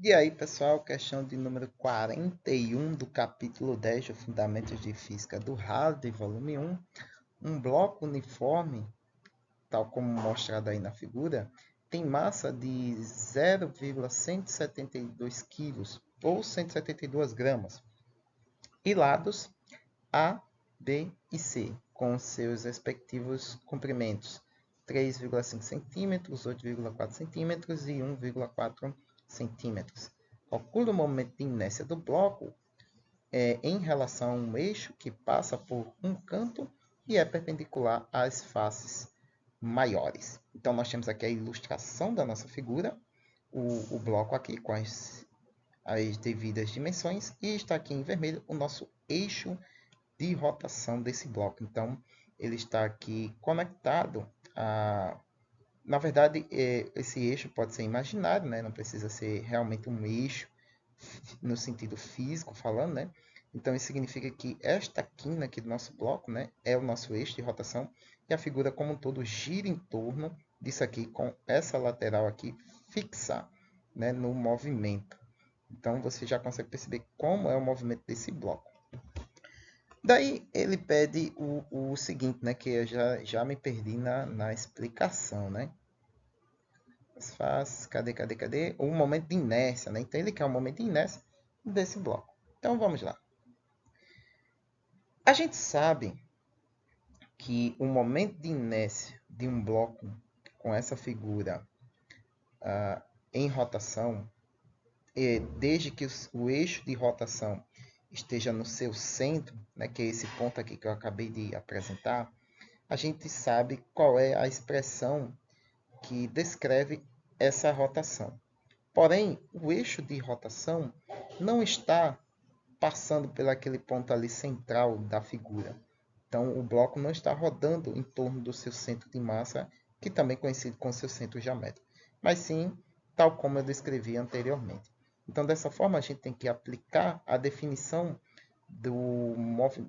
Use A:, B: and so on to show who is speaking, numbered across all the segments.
A: E aí, pessoal, questão de número 41 do capítulo 10 do Fundamentos de Física do Halley, volume 1. Um bloco uniforme, tal como mostrado aí na figura, tem massa de 0,172 kg ou 172 gramas e lados A, B e C, com seus respectivos comprimentos 3,5 centímetros, 8,4 centímetros e 1,4 centímetros. Calcula o momento de inércia do bloco em relação a um eixo que passa por um canto e é perpendicular às faces maiores. Então, nós temos aqui a ilustração da nossa figura, o bloco aqui com as devidas dimensões, e está aqui em vermelho o nosso eixo de rotação desse bloco. Então, ele está aqui conectado a... Na verdade, esse eixo pode ser imaginário, né? Não precisa ser realmente um eixo no sentido físico falando, né? Então, isso significa que esta quina aqui do nosso bloco, né, é o nosso eixo de rotação e a figura como um todo gira em torno disso aqui com essa lateral aqui fixa, né, no movimento. Então, você já consegue perceber como é o movimento desse bloco. Daí ele pede o seguinte, né, que eu já me perdi na explicação, né? Cadê? O momento de inércia, né? Então ele quer o momento de inércia desse bloco. Então vamos lá. A gente sabe que o momento de inércia de um bloco com essa figura em rotação, desde que o eixo de rotação esteja no seu centro, né, que é esse ponto aqui que eu acabei de apresentar, a gente sabe qual é a expressão que descreve essa rotação. Porém, o eixo de rotação não está passando por aquele ponto ali central da figura. Então, o bloco não está rodando em torno do seu centro de massa, que também é conhecido como seu centro geométrico, mas sim tal como eu descrevi anteriormente. Então, dessa forma, a gente tem que aplicar a definição do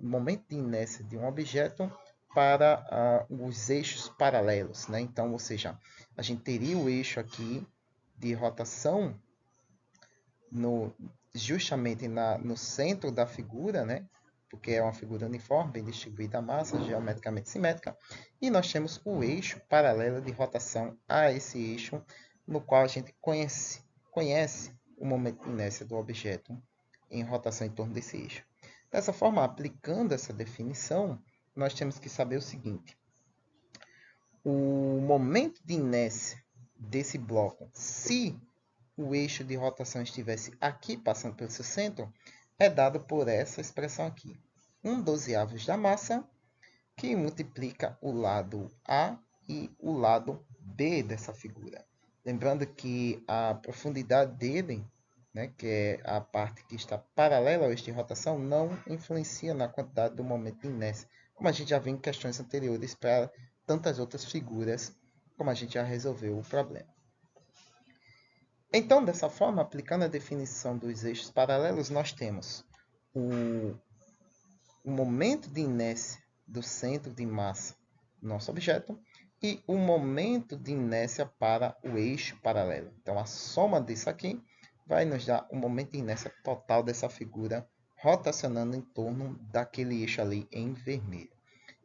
A: momento de inércia de um objeto para os eixos paralelos, né? Então, ou seja, a gente teria o eixo aqui de rotação justamente no centro da figura, né? Porque é uma figura uniforme, bem distribuída a massa, geometricamente simétrica, e nós temos o eixo paralelo de rotação a esse eixo, no qual a gente conhece o momento de inércia do objeto em rotação em torno desse eixo. Dessa forma, aplicando essa definição, nós temos que saber o seguinte: o momento de inércia desse bloco, se o eixo de rotação estivesse aqui, passando pelo seu centro, é dado por essa expressão aqui. 1/12 da massa, que multiplica o lado A e o lado B dessa figura. Lembrando que a profundidade dele, né, que é a parte que está paralela ao eixo de rotação, não influencia na quantidade do momento de inércia, como a gente já viu em questões anteriores para tantas outras figuras, como a gente já resolveu o problema. Então, dessa forma, aplicando a definição dos eixos paralelos, nós temos o momento de inércia do centro de massa do nosso objeto e o momento de inércia para o eixo paralelo. Então, a soma disso aqui vai nos dar o momento de inércia total dessa figura rotacionando em torno daquele eixo ali em vermelho.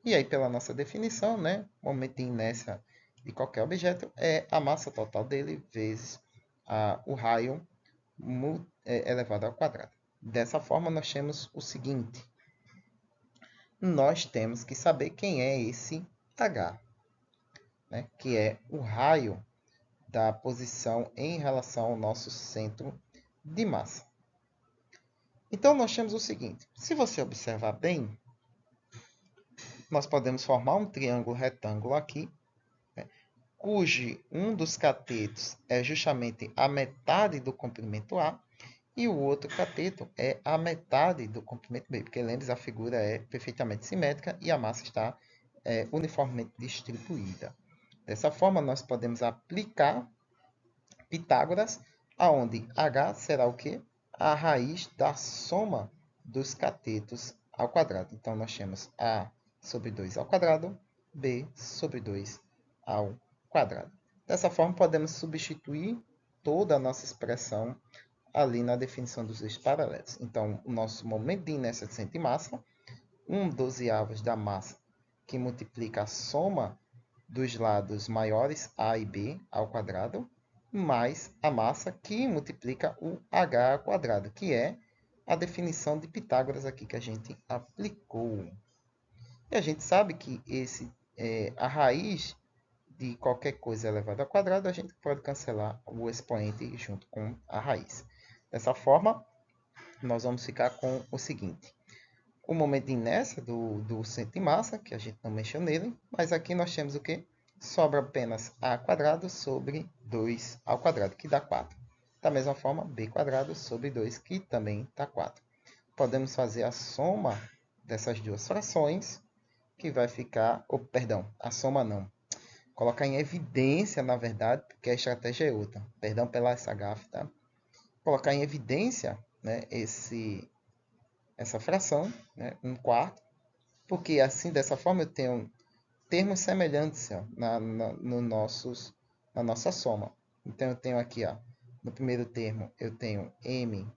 A: E aí, pela nossa definição, né, o momento de inércia de qualquer objeto é a massa total dele vezes o raio elevado ao quadrado. Dessa forma, nós temos o seguinte: nós temos que saber quem é esse H, né? Que é o raio da posição em relação ao nosso centro de massa. Então, nós temos o seguinte: se você observar bem, nós podemos formar um triângulo retângulo aqui, cujo um dos catetos é justamente a metade do comprimento A, e o outro cateto é a metade do comprimento B, porque lembre-se, a figura é perfeitamente simétrica e a massa está uniformemente distribuída. Dessa forma, nós podemos aplicar Pitágoras, aonde H será o quê? A raiz da soma dos catetos ao quadrado. Então, nós temos A sobre 2 ao quadrado, B sobre 2 ao quadrado. Dessa forma, podemos substituir toda a nossa expressão ali na definição dos eixos paralelos. Então, o nosso momento de inércia de centro de massa, 1/12 da massa, que multiplica a soma dos lados maiores, A e B, ao quadrado, mais a massa, que multiplica o H ao quadrado, que é a definição de Pitágoras aqui que a gente aplicou. E a gente sabe que a raiz de qualquer coisa elevada ao quadrado, a gente pode cancelar o expoente junto com a raiz. Dessa forma, nós vamos ficar com o seguinte. O momento de inércia do centro de massa, que a gente não mexeu nele, mas aqui nós temos o quê? Sobra apenas a quadrado sobre 2 ao quadrado, que dá 4. Da mesma forma, b quadrado sobre 2, que também dá 4. Podemos fazer a soma dessas duas frações, que vai ficar... perdão, a soma não. Colocar em evidência, na verdade, porque a estratégia é outra. Perdão pela essa gafe, tá? Colocar em evidência, né, essa fração, né, 1/4, porque assim, dessa forma, eu tenho termos semelhantes ó, na nossa soma. Então, eu tenho aqui, ó, no primeiro termo, eu tenho m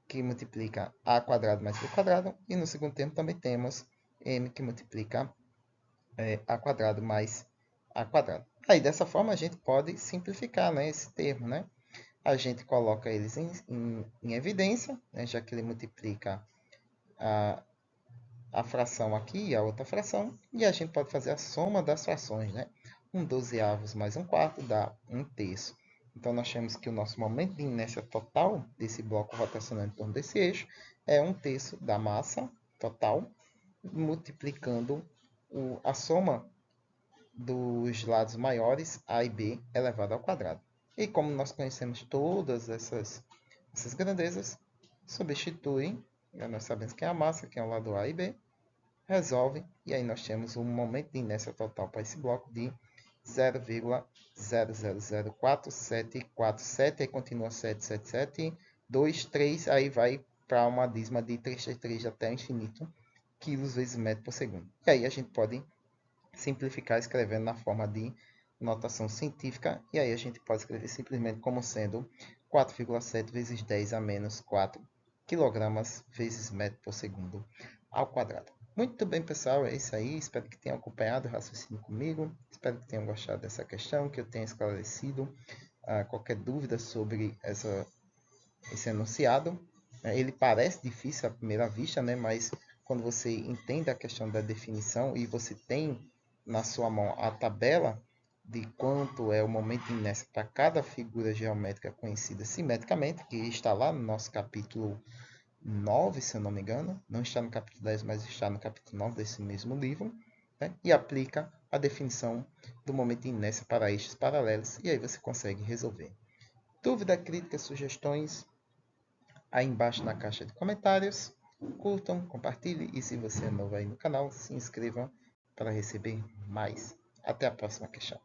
A: que multiplica a quadrado mais b quadrado, e no segundo termo também temos m que multiplica a quadrado mais a quadrado. Aí, dessa forma, a gente pode simplificar, né, esse termo, né? A gente coloca eles em evidência, né, já que ele multiplica a fração aqui e a outra fração, e a gente pode fazer a soma das frações, né? 1/12 mais 1/4 dá 1/3. Então, nós temos que o nosso momento de inércia total desse bloco rotacionando em torno desse eixo é 1/3 da massa total, multiplicando a soma dos lados maiores, A e B, elevado ao quadrado. E como nós conhecemos todas essas grandezas, substitui, nós sabemos que é a massa, que é o lado A e B, resolve, e aí nós temos um momento de inércia total para esse bloco de 0,004747, aí continua 77723, aí vai para uma dízima de 333 até o infinito, quilos vezes metro por segundo. E aí a gente pode simplificar escrevendo na forma de notação científica, e aí a gente pode escrever simplesmente como sendo 4,7 vezes 10 a menos 4 kg vezes metro por segundo ao quadrado. Muito bem, pessoal, é isso aí. Espero que tenham acompanhado o raciocínio comigo. Espero que tenham gostado dessa questão, que eu tenha esclarecido qualquer dúvida sobre esse enunciado. Ele parece difícil à primeira vista, né? Mas quando você entende a questão da definição e você tem na sua mão a tabela de quanto é o momento de inércia para cada figura geométrica conhecida simetricamente, que está lá no nosso capítulo 9, se eu não me engano. Não está no capítulo 10, mas está no capítulo 9 desse mesmo livro. Né? E aplica a definição do momento de inércia para eixos paralelos. E aí você consegue resolver. Dúvida, críticas, sugestões, aí embaixo na caixa de comentários. Curtam, compartilhem e se você é novo aí no canal, se inscreva para receber mais. Até a próxima questão.